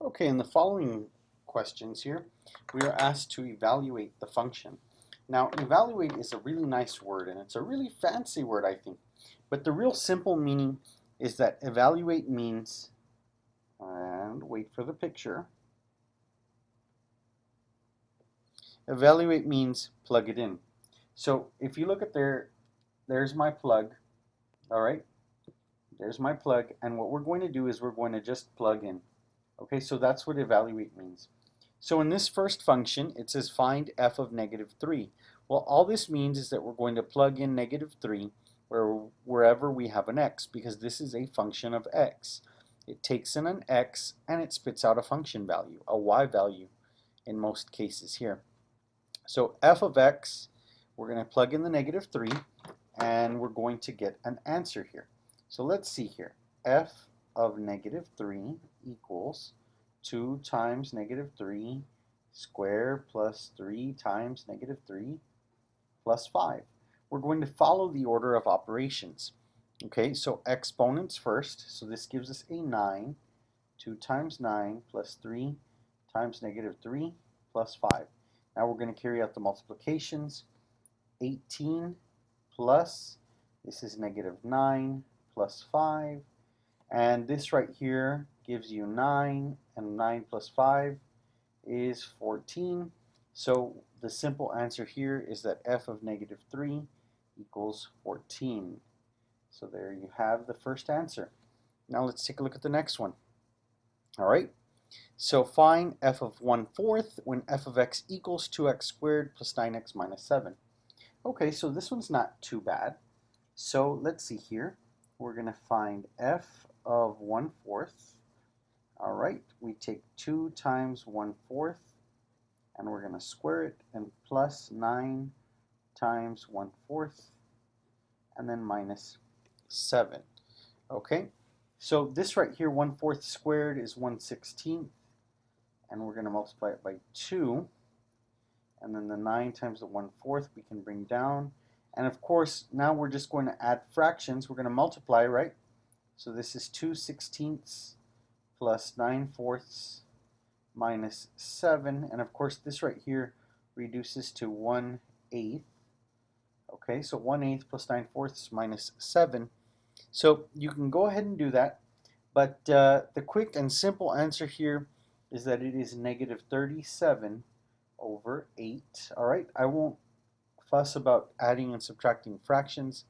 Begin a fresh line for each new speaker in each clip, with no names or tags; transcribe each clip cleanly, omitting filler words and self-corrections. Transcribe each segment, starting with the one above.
Okay, in the following questions here, we are asked to evaluate the function. Now, evaluate is a really nice word, and it's a really fancy word, I think. But the real simple meaning is that evaluate means, and wait for the picture, evaluate means plug it in. So if you look at there's my plug, all right? There's my plug, and what we're going to do is we're going to just plug in. Okay, so that's what evaluate means. So in this first function, it says find f of negative 3. Well, all this means is that we're going to plug in negative 3 wherever we have an x, because this is a function of x. It takes in an x and it spits out a function value, a y value in most cases here. So f of x, we're going to plug in the negative 3 and we're going to get an answer here. So let's see here. F of negative 3 equals 2 times negative 3 squared plus 3 times negative 3 plus 5. We're going to follow the order of operations. Okay, so exponents first. So this gives us a 9. 2 times 9 plus 3 times negative 3 plus 5. Now we're going to carry out the multiplications. 18 plus, this is negative 9 plus 5. And this right here gives you 9, and 9 plus 5 is 14. So the simple answer here is that f of negative 3 equals 14. So there you have the first answer. Now let's take a look at the next one. All right. So find f of 1/4 when f of x equals 2x squared plus 9x minus 7. Okay, so this one's not too bad. So let's see here. We're going to find f of 1/4. All right, we take 2 times 1/4 and we're going to square it, and plus 9 times 1/4 and then minus 7. Okay, so this right here, 1/4 squared is 1/16, and we're going to multiply it by 2, and then the 9 times the 1/4 we can bring down. And of course, now we're just going to add fractions. We're going to multiply, right? So this is 2/16 plus 9/4 minus 7. And of course, this right here reduces to 1/8. Okay, so 1/8 plus 9/4 minus 7. So you can go ahead and do that. But the quick and simple answer here is that it is negative 37 over 8. All right, I won't fuss about adding and subtracting fractions.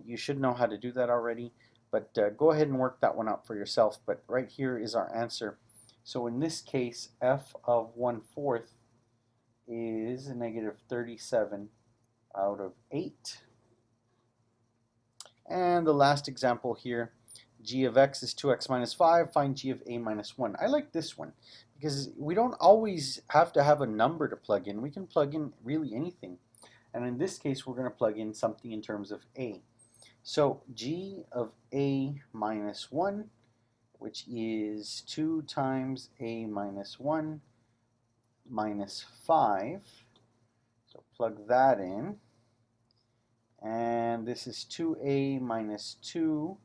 You should know how to do that already, but go ahead and work that one out for yourself. But right here is our answer. So in this case, f of 1/4 is negative 37 out of 8. And the last example here, g of x is 2x minus 5, find g of a minus 1. I like this one because we don't always have to have a number to plug in. We can plug in really anything. And in this case, we're going to plug in something in terms of a. So g of a minus 1, which is 2 times a minus 1 minus 5. So plug that in. And this is 2a minus 2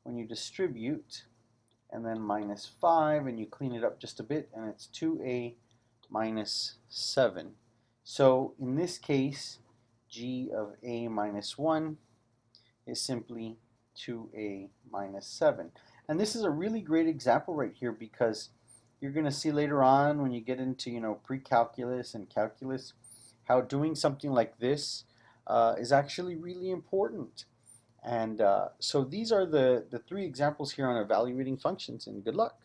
when you distribute, and then minus 5, and you clean it up just a bit, and it's 2a minus 7. So in this case, g of a minus 1 is simply 2a minus 7. And this is a really great example right here, because you're going to see later on when you get into pre-calculus and calculus how doing something like this is actually really important. And so these are the 3 examples here on evaluating functions, and good luck.